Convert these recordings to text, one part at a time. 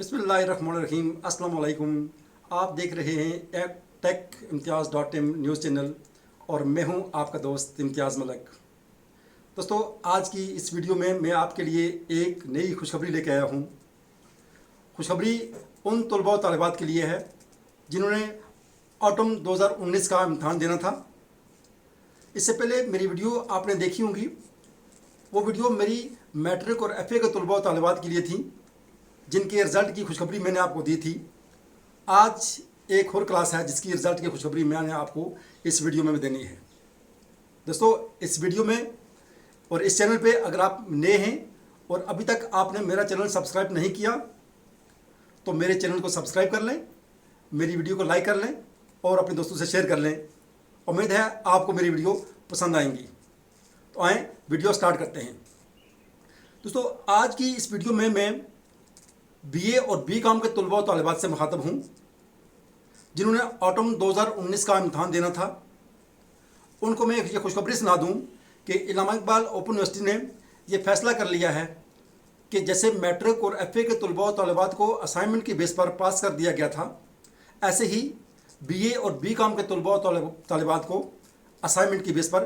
बिस्मिल्लाहिर्रहमानिर्रहीम। अस्सलाम वालेकुम। आप देख रहे हैं टेक इम्तियाज़.इन न्यूज़ चैनल और मैं हूं आपका दोस्त इम्तियाज़ मलक। दोस्तों, आज की इस वीडियो में मैं आपके लिए एक नई खुशखबरी लेके आया हूं। खुशखबरी उन तलबा और तालिबात के लिए है जिन्होंने ऑटम 2019 का इम्तहान देना था। इससे पहले मेरी वीडियो आपने देखी होंगी। वो वीडियो मेरी मैट्रिक और एफए के तलबा और तालिबात के लिए थी जिनके रिज़ल्ट की खुशखबरी मैंने आपको दी थी। आज एक और क्लास है जिसकी रिज़ल्ट की खुशखबरी मैंने आपको इस वीडियो में देनी है। दोस्तों, इस वीडियो में और इस चैनल पे अगर आप नए हैं और अभी तक आपने मेरा चैनल सब्सक्राइब नहीं किया तो मेरे चैनल को सब्सक्राइब कर लें, मेरी वीडियो को लाइक कर लें और अपने दोस्तों से शेयर कर लें। उम्मीद है आपको मेरी वीडियो पसंद आएंगी। तो आएँ वीडियो स्टार्ट करते हैं। दोस्तों, आज की इस वीडियो में मैं बीए और बीकॉम के तलबा और तालिबात से मुखातब हूँ जिन्होंने ऑटम 2019 का इम्तहान देना था। उनको मैं ये खुशखबरी सुना दूँ कि इलामा इकबाल ओपन यूनिवर्सिटी ने ये फैसला कर लिया है कि जैसे मैट्रिक और एफए के तलबा और तालिबात को असाइनमेंट की बेस पर पास कर दिया गया था, ऐसे ही बीए और बीकॉम के तलबा और तालिबात को असाइनमेंट की बेस पर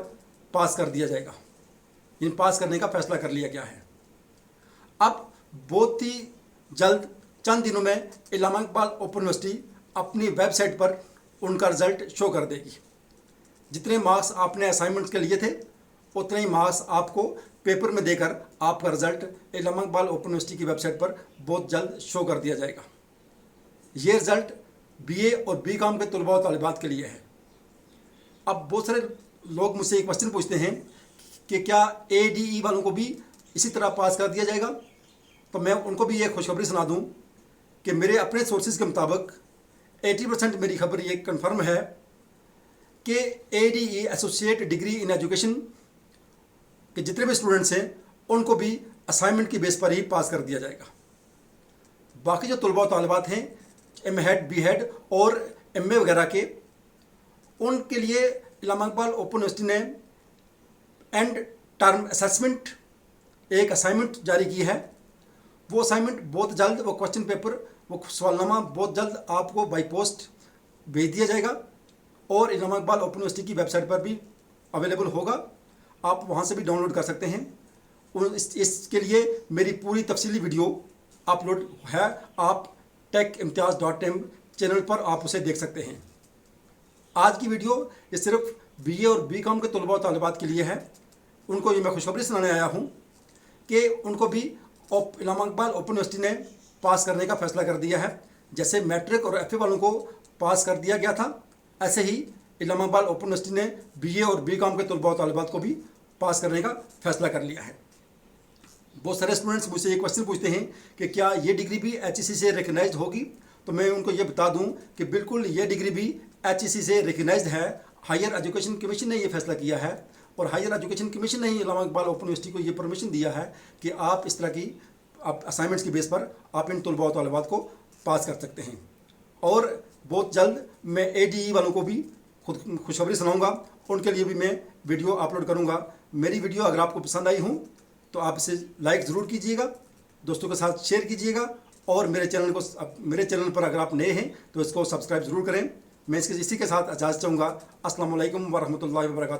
पास कर दिया जाएगा। इन पास करने का फैसला कर लिया गया है। अब बहुत ही जल्द चंद दिनों में इलामा इकबाल ओपन यूनिवर्सिटी अपनी वेबसाइट पर उनका रिज़ल्ट शो कर देगी। जितने मार्क्स आपने असाइनमेंट के लिए थे उतने ही मार्क्स आपको पेपर में देकर आपका रिज़ल्ट इलामा इकबाल ओपन यूनिवर्सिटी की वेबसाइट पर बहुत जल्द शो कर दिया जाएगा। ये रिज़ल्ट बीए और बीकॉम के तलबा और तालिबात के लिए है। अब बहुत सारे लोग मुझसे एक क्वेश्चन पूछते हैं कि क्या एडीई वालों को भी इसी तरह पास कर दिया जाएगा। तो मैं उनको भी ये खुशखबरी सुना दूं कि मेरे अपने सोर्सेज के मुताबिक 80% मेरी खबर ये कंफर्म है कि ADE associate degree in education के जितने भी स्टूडेंट्स हैं उनको भी असाइनमेंट की बेस पर ही पास कर दिया जाएगा। बाकी जो तलबा और तालिबात हैं एम हेड, बी हेड और एमए वगैरह के, उनके लिए इलामा इकबाल ओपन यूनिवर्सिटी ने एंड टर्म असेसमेंट एक असाइनमेंट जारी की है। वो असाइनमेंट बहुत जल्द, वो क्वेश्चन पेपर, वो सवालनामा बहुत जल्द आपको बाई पोस्ट भेज दिया जाएगा और इलामा इकबाल ओपन यूनिवर्सिटी की वेबसाइट पर भी अवेलेबल होगा। आप वहाँ से भी डाउनलोड कर सकते हैं। इसके लिए मेरी पूरी तफसीली वीडियो अपलोड है। आप टेक इम्तियाज़.इन चैनल पर आप उसे देख सकते हैं। आज की वीडियो ये सिर्फ बीए और बीकॉम के तलबा और तालिबात के लिए है। उनको ये मैं खुशखबरी सुनाने आया हूँ कि उनको भी इलामा इकबाल ओपन यूनिवर्सिटी ने पास करने का फैसला कर दिया है। जैसे मैट्रिक और एफए वालों को पास कर दिया गया था, ऐसे ही इलामा इकबाल ओपन यूनिवर्सिटी ने बीए और बीकॉम के तलबा और तालिबात को भी पास करने का फैसला कर लिया है। बहुत सारे स्टूडेंट्स मुझसे ये क्वेश्चन पूछते हैं कि क्या ये डिग्री भी एचईसी से रिकगनाइज्ड होगी। तो मैं उनको ये बता दूं कि बिल्कुल ये डिग्री भी एचईसी से रिकगनाइज्ड है। हायर एजुकेशन कमीशन ने ये फैसला किया है और हायर एजुकेशन कमीशन ने ही इलामा इकबाल ओपन यूनिवर्सिटी को ये परमिशन दिया है कि आप इस तरह की आप असाइनमेंट्स की बेस पर आप इन तलबा और तालिबात को पास कर सकते हैं। और बहुत जल्द मैं एडीई वालों को भी खुद खुशखबरी सुनाऊंगा। उनके लिए भी मैं वीडियो अपलोड करूंगा। मेरी वीडियो अगर आपको पसंद आई हूँ तो आप इसे लाइक ज़रूर कीजिएगा, दोस्तों के साथ शेयर कीजिएगा और मेरे चैनल पर अगर आप नए हैं तो इसको सब्सक्राइब ज़रूर करें। मैं इसी के साथ इजाज़त चाहूँगा। अस्सलाम वालेकुम व रहमतुल्लाहि व बरकातहू।